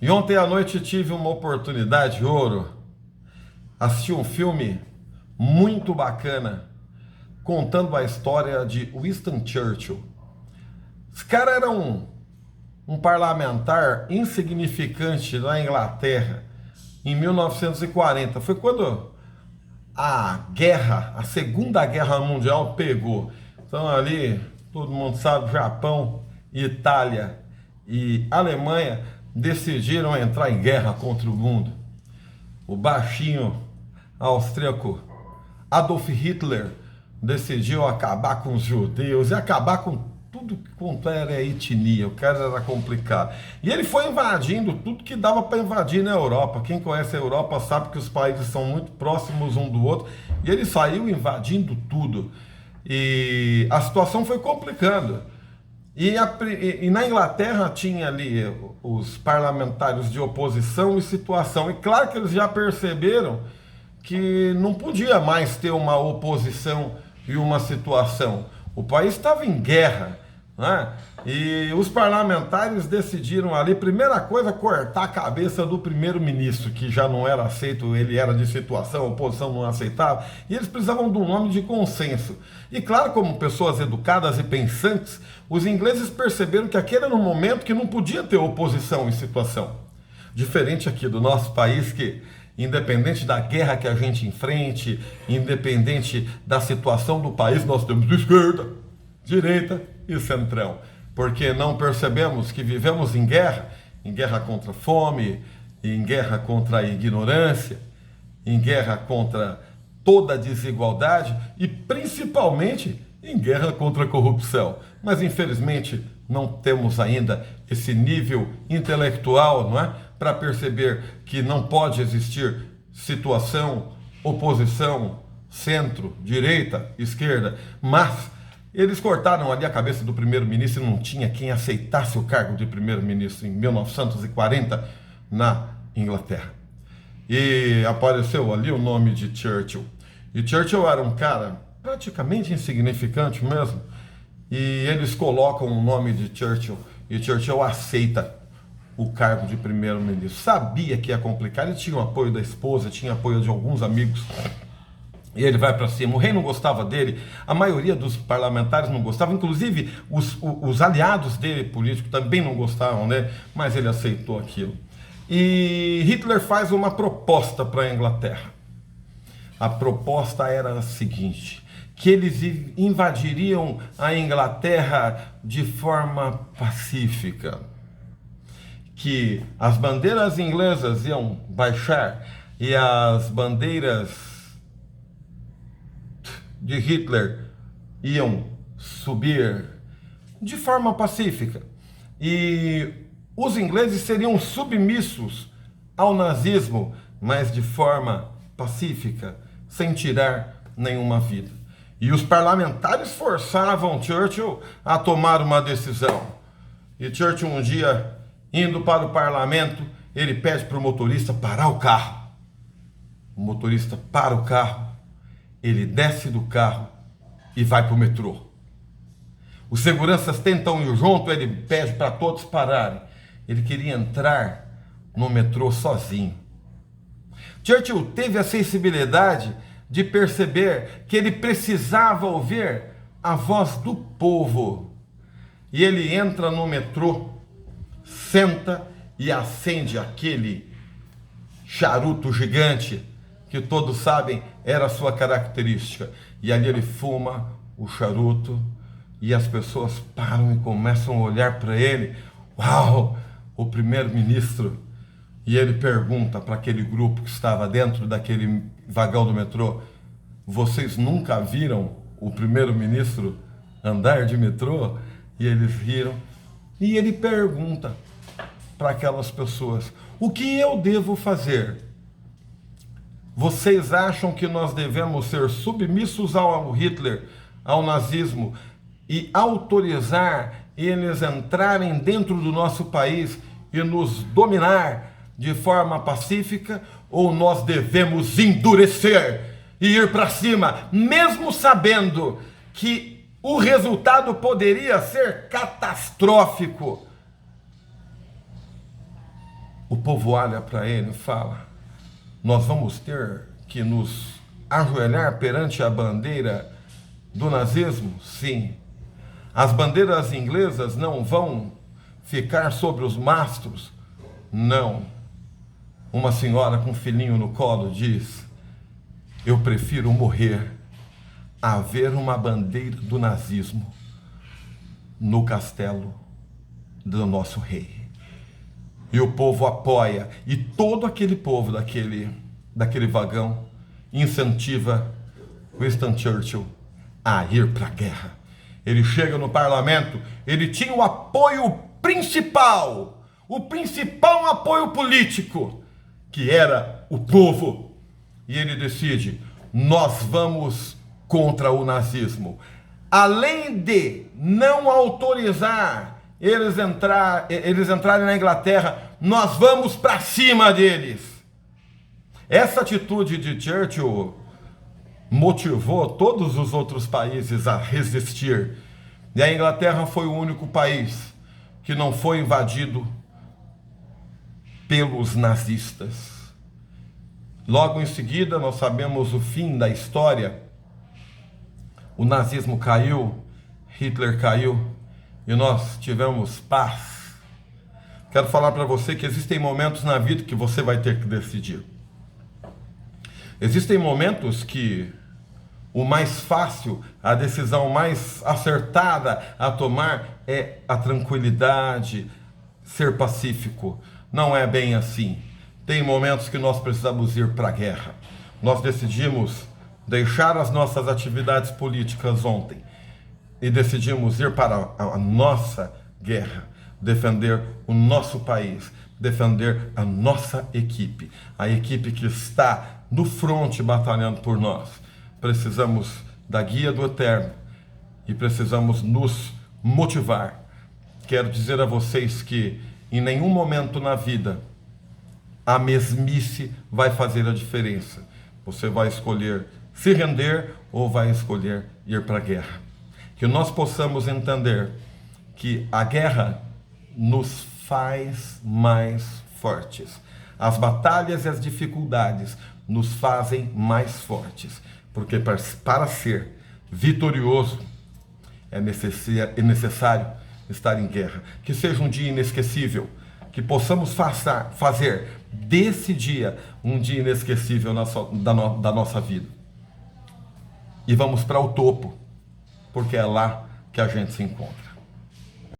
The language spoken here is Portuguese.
E ontem à noite tive uma oportunidade de ouro. Assisti um filme muito bacana, contando a história de Winston Churchill. Esse cara era um parlamentar insignificante na Inglaterra, em 1940. Foi quando a Segunda Guerra Mundial pegou. Então ali, todo mundo sabe, Japão, Itália e Alemanha decidiram entrar em guerra contra o mundo. O baixinho austríaco Adolf Hitler decidiu acabar com os judeus e acabar com tudo quanto era etnia. O cara era complicado. E ele foi invadindo tudo que dava para invadir na Europa. Quem conhece a Europa sabe que os países são muito próximos um do outro. E ele saiu invadindo tudo. E a situação foi complicando. E na Inglaterra tinha ali os parlamentares de oposição e situação. E claro que eles já perceberam que não podia mais ter uma oposição e uma situação. O país estava em guerra, né? E os parlamentares decidiram ali, primeira coisa, cortar a cabeça do primeiro-ministro, que já não era aceito, ele era de situação, a oposição não aceitava, e eles precisavam de um nome de consenso. E claro, como pessoas educadas e pensantes, os ingleses perceberam que aquele era um momento que não podia ter oposição em situação. Diferente aqui do nosso país, que independente da guerra que a gente enfrente, independente da situação do país, nós temos esquerda, direita e centrão. Porque não percebemos que vivemos em guerra contra a fome, em guerra contra a ignorância, em guerra contra toda a desigualdade e principalmente em guerra contra a corrupção. Mas infelizmente não temos ainda esse nível intelectual, não é? Para perceber que não pode existir situação, oposição, centro, direita, esquerda, mas eles cortaram ali a cabeça do primeiro-ministro e não tinha quem aceitasse o cargo de primeiro-ministro em 1940 na Inglaterra. E apareceu ali o nome de Churchill. E Churchill era um cara praticamente insignificante mesmo. E eles colocam o nome de Churchill e Churchill aceita o cargo de primeiro-ministro. Sabia que ia complicar, ele tinha o apoio da esposa, tinha apoio de alguns amigos. E ele vai para cima. O rei não gostava dele, a maioria dos parlamentares não gostava, inclusive os aliados dele políticos também não gostavam, né? Mas ele aceitou aquilo. E Hitler faz uma proposta para a Inglaterra. A proposta era a seguinte: que eles invadiriam a Inglaterra de forma pacífica, que as bandeiras inglesas iam baixar e as bandeiras de Hitler iam subir de forma pacífica. E os ingleses seriam submissos ao nazismo, mas de forma pacífica, sem tirar nenhuma vida. E os parlamentares forçavam Churchill a tomar uma decisão. E Churchill, um dia, indo para o parlamento, ele pede para o motorista parar o carro. O motorista para o carro, ele desce do carro e vai para o metrô. Os seguranças tentam ir junto, ele pede para todos pararem. Ele queria entrar no metrô sozinho. Churchill teve a sensibilidade de perceber que ele precisava ouvir a voz do povo. E ele entra no metrô, senta e acende aquele charuto gigante que todos sabem era a sua característica. E ali ele fuma o charuto e as pessoas param e começam a olhar para ele. Uau, o primeiro-ministro. E ele pergunta para aquele grupo que estava dentro daquele vagão do metrô: vocês nunca viram o primeiro-ministro andar de metrô? E eles riram. E ele pergunta para aquelas pessoas: o que eu devo fazer? Vocês acham que nós devemos ser submissos ao Hitler, ao nazismo, e autorizar eles entrarem dentro do nosso país e nos dominar de forma pacífica, ou nós devemos endurecer e ir para cima, mesmo sabendo que o resultado poderia ser catastrófico? o povo olha para ele e fala: nós vamos ter que nos ajoelhar perante a bandeira do nazismo? Sim. As bandeiras inglesas não vão ficar sobre os mastros? Não. Uma senhora com um filhinho no colo diz: eu prefiro morrer a ver uma bandeira do nazismo no castelo do nosso rei. E o povo apoia, e todo aquele povo daquele vagão incentiva Winston Churchill a ir para a guerra. Ele chega no parlamento, ele tinha o apoio principal, o principal apoio político, que era o povo. E ele decide: nós vamos contra o nazismo. Além de não autorizar eles entrarem na Inglaterra, nós vamos para cima deles. Essa atitude de Churchill motivou todos os outros países a resistir. E a Inglaterra foi o único país que não foi invadido pelos nazistas. Logo em seguida, nós sabemos o fim da história. O nazismo caiu, Hitler caiu e nós tivemos paz. Quero falar para você que existem momentos na vida que você vai ter que decidir. Existem momentos que o mais fácil, a decisão mais acertada a tomar é a tranquilidade, ser pacífico. Não é bem assim. Tem momentos que nós precisamos ir para a guerra. Nós decidimos deixar as nossas atividades políticas ontem e decidimos ir para a nossa guerra, defender o nosso país, defender a nossa equipe, a equipe que está no fronte batalhando por nós. Precisamos da guia do Eterno e precisamos nos motivar. Quero dizer a vocês que em nenhum momento na vida a mesmice vai fazer a diferença. Você vai escolher se render ou vai escolher ir para a guerra. Que nós possamos entender que a guerra nos faz mais fortes. As batalhas e as dificuldades nos fazem mais fortes. Porque para ser vitorioso é necessário estar em guerra. Que seja um dia inesquecível. Que possamos fazer desse dia um dia inesquecível da nossa vida. E vamos para o topo, porque é lá que a gente se encontra.